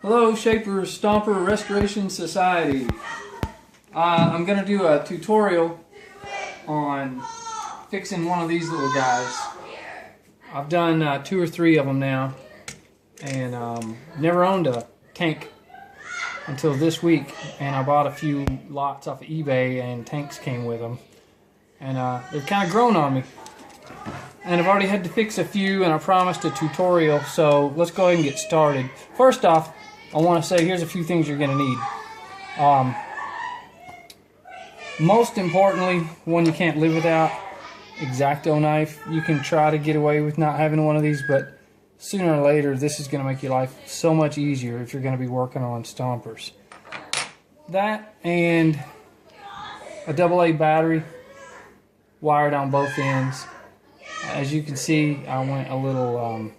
Hello, Schaper Stomper Restoration Society. I'm going to do a tutorial on fixing one of these little guys. I've done 2 or 3 of them now, and never owned a tank until this week, and I bought a few lots off of eBay, and tanks came with them, and they've kind of grown on me. And I've already had to fix a few, and I promised a tutorial, so let's go ahead and get started. First off, I want to say here's a few things you're going to need. Most importantly, one you can't live without, X-Acto knife. You can try to get away with not having one of these, but sooner or later this is going to make your life so much easier if you're going to be working on stompers. That and a AA battery wired on both ends. As you can see, I went a little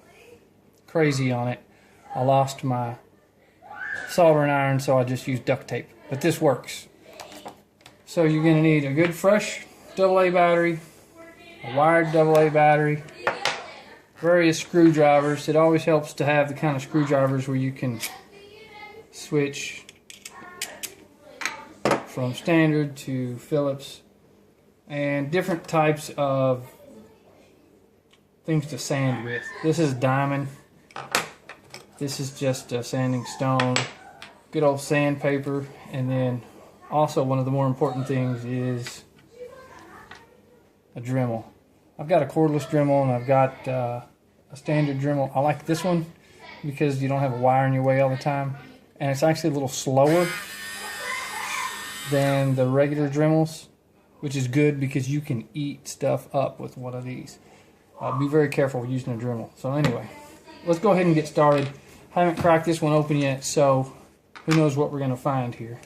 crazy on it. I lost my soldering iron, so I just used duct tape. But this works. So you're going to need a good fresh AA battery, a wired AA battery, various screwdrivers. It always helps to have the kind of screwdrivers where you can switch from standard to Phillips, and different types of things to sand with. This is diamond. This is just a sanding stone. Good old sandpaper. And then also one of the more important things is a Dremel. I've got a cordless Dremel, and I've got a standard Dremel. I like this one because you don't have a wire in your way all the time, and it's actually a little slower than the regular Dremels, which is good because you can eat stuff up with one of these. Be very careful using a Dremel. So anyway, let's go ahead and get started. I haven't cracked this one open yet, so who knows what we're going to find here.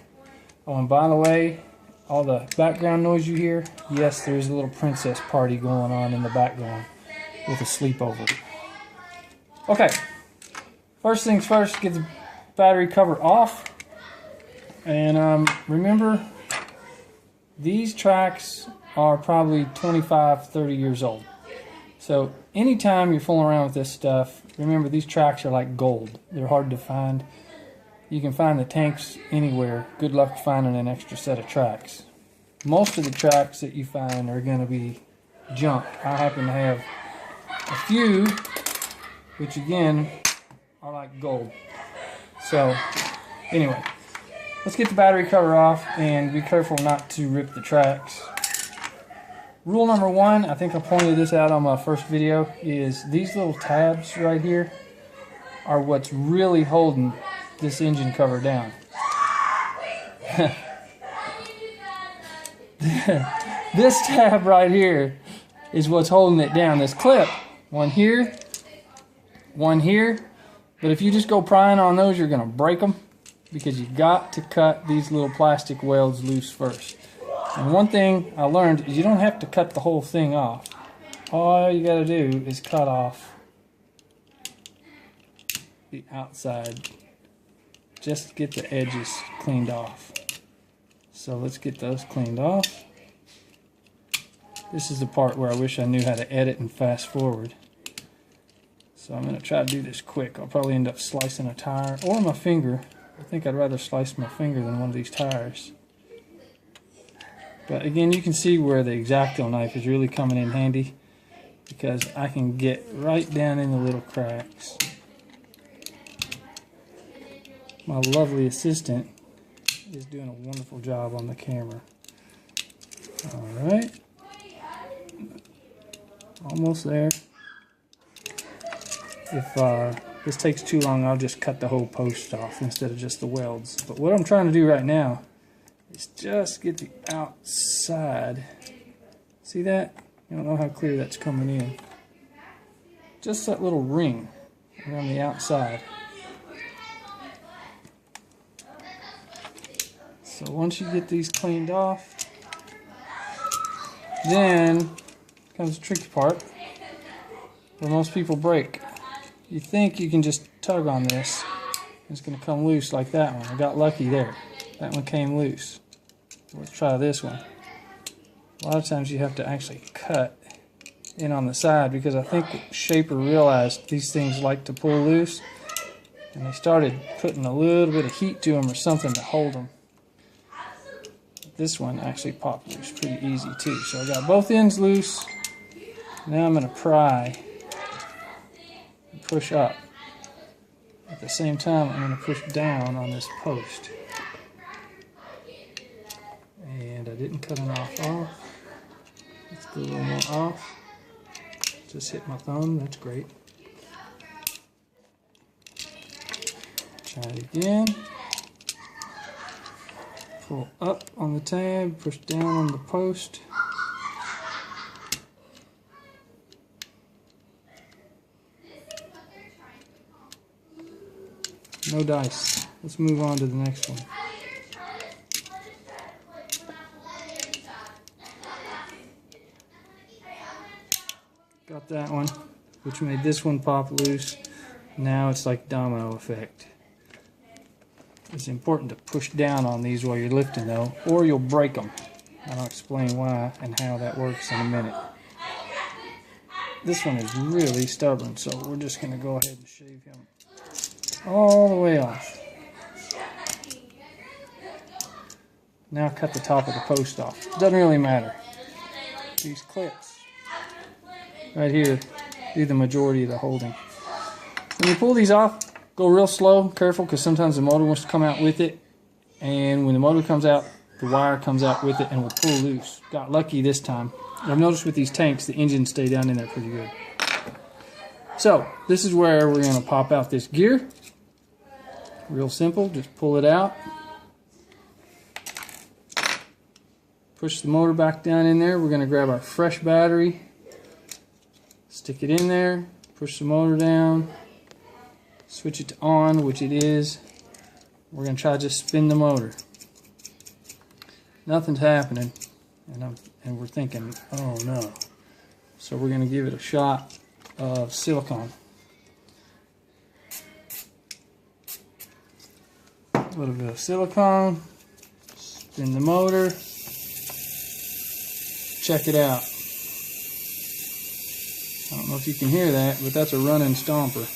Oh, and by the way, all the background noise you hear, yes, there's a little princess party going on in the background with a sleepover. Okay, first things first, get the battery cover off. And remember, these tracks are probably 25, 30 years old. So anytime you're fooling around with this stuff, remember these tracks are like gold. They're hard to find. You can find the tanks anywhere. Good luck finding an extra set of tracks. Most of the tracks that you find are going to be junk. I happen to have a few, which again are like gold. So anyway, let's get the battery cover off and be careful not to rip the tracks. Rule number 1, I think I pointed this out on my first video, is these little tabs right here are what's really holding this engine cover down. This tab right here is what's holding it down. This clip, one here, but if you just go prying on those, you're going to break them, because you've got to cut these little plastic welds loose first. And one thing I learned is you don't have to cut the whole thing off. All you got to do is cut off the outside. Just get the edges cleaned off. So let's get those cleaned off. This is the part where I wish I knew how to edit and fast forward. So I'm going to try to do this quick. I'll probably end up slicing a tire or my finger. I think I'd rather slice my finger than one of these tires. But again, you can see where the X-Acto knife is really coming in handy, because I can get right down in the little cracks. My lovely assistant is doing a wonderful job on the camera. Alright. Almost there. If this takes too long, I'll just cut the whole post off instead of just the welds. But what I'm trying to do right now is just get the outside. See that? I don't know how clear that's coming in. Just that little ring around the outside. So once you get these cleaned off, then comes the tricky part where most people break. You think you can just tug on this, it's going to come loose like that one. I got lucky there. That one came loose. Let's try this one. A lot of times you have to actually cut in on the side, because I think Schaper realized these things like to pull loose. and they started putting a little bit of heat to them or something to hold them. This one actually popped loose pretty easy too. So I got both ends loose. Now I'm going to pry and push up. At the same time, I'm going to push down on this post. And I didn't cut enough off. Let's go a little more off. Just hit my thumb, that's great. Try it again. Pull up on the tab, push down on the post. No dice. Let's move on to the next one. Got that one, which made this one pop loose. Now it's like domino effect. It's important to push down on these while you're lifting though, or you'll break them. I'll explain why and how that works in a minute. This one is really stubborn, so we're just going to go ahead and shave him all the way off. Now cut the top of the post off. Doesn't really matter. These clips right here do the majority of the holding. When you pull these off, go real slow, careful, because sometimes the motor wants to come out with it, and when the motor comes out, the wire comes out with it and will pull loose. Got lucky this time. I've noticed with these tanks, the engines stay down in there pretty good. So, this is where we're going to pop out this gear. Real simple, just pull it out. Push the motor back down in there. We're going to grab our fresh battery, stick it in there, push the motor down, switch it to on, which it is. We're going to try to just spin the motor. Nothing's happening, and we're thinking, oh no. So we're going to give it a shot of silicone. A little bit of silicone, spin the motor, check it out. I don't know if you can hear that, but that's a running stomper.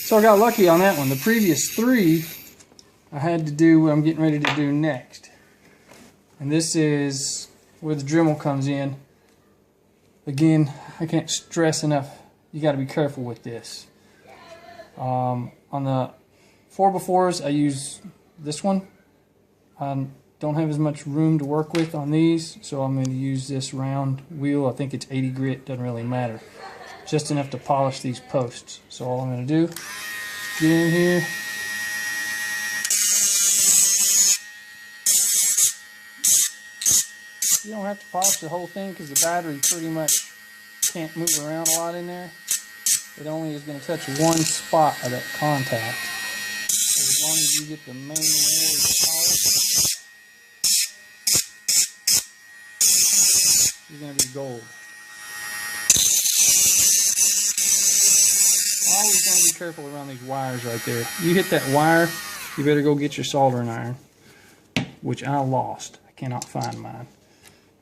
So I got lucky on that one. The previous three, I had to do what I'm getting ready to do next. And this is where the Dremel comes in. Again, I can't stress enough, you got to be careful with this. On the 4x4s, I use this one. I don't have as much room to work with on these, so I'm going to use this round wheel. I think it's 80 grit, doesn't really matter. Just enough to polish these posts. So all I'm going to do, get in here. You don't have to polish the whole thing because the battery pretty much can't move around a lot in there. It only is going to touch one spot of that contact. So as long as you get the main area polished, you're going to be gold. Always going to be careful around these wires right there. You hit that wire, you better go get your soldering iron, which I lost. I cannot find mine.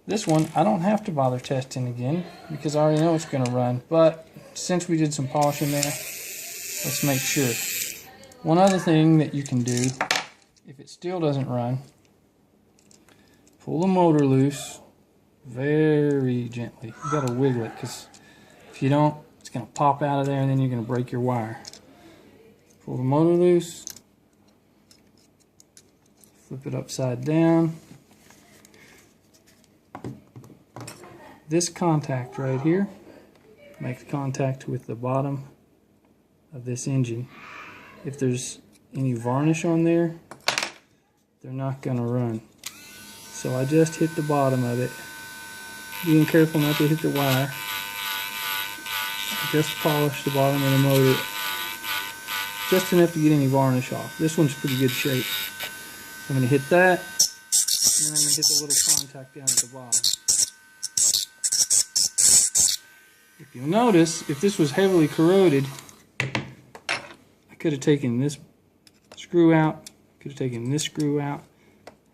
This one, I don't have to bother testing again because I already know it's going to run. But since we did some polishing there, let's make sure. One other thing that you can do, if it still doesn't run, pull the motor loose very gently. You got to wiggle it because if you don't, it's going to pop out of there and then you're going to break your wire. Pull the motor loose, flip it upside down. This contact right here makes contact with the bottom of this engine. If there's any varnish on there, they're not going to run. So I just hit the bottom of it, being careful not to hit the wire. I just polish the bottom of the motor just enough to get any varnish off. This one's pretty good shape. I'm going to hit that, and then I'm going to hit the little contact down at the bottom. If you'll notice, if this was heavily corroded, I could have taken this screw out, could have taken this screw out,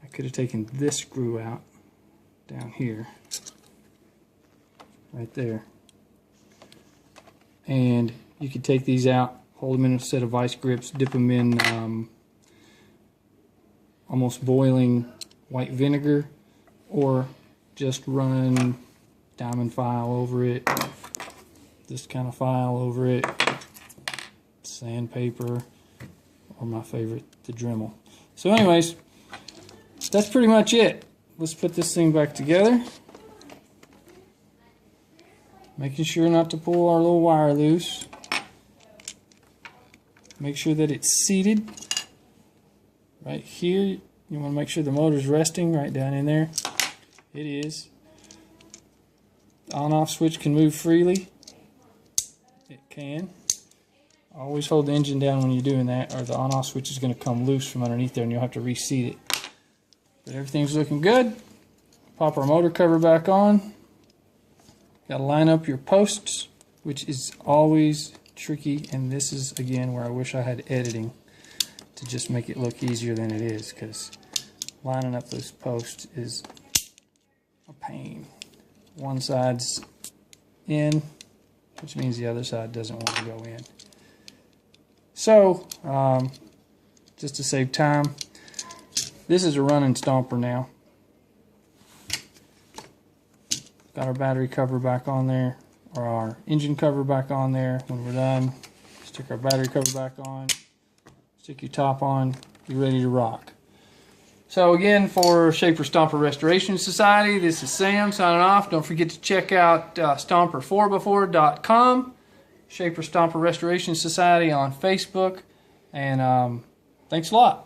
I could have taken this screw out down here, right there, and you could take these out, hold them in a set of vice grips, dip them in almost boiling white vinegar, or just run diamond file over it, this kind of file over it, sandpaper, or my favorite, the Dremel. So anyways, that's pretty much it. Let's put this thing back together. Making sure not to pull our little wire loose. Make sure that it's seated. Right here, you want to make sure the motor's resting right down in there. It is. The on-off switch can move freely. It can. Always hold the engine down when you're doing that, or the on-off switch is going to come loose from underneath there and you'll have to reseat it. But everything's looking good. Pop our motor cover back on. Got to line up your posts, which is always tricky, and this is again where I wish I had editing to just make it look easier than it is, because lining up those posts is a pain. One side's in, which means the other side doesn't want to go in. So, just to save time, this is a running stomper now. Got our battery cover back on there, or our engine cover back on there. When we're done, stick our battery cover back on, stick your top on, you're ready to rock. So again, for Schaper Stomper Restoration Society, this is Sam signing off. Don't forget to check out stomper4x4.com, Schaper Stomper Restoration Society on Facebook, and thanks a lot.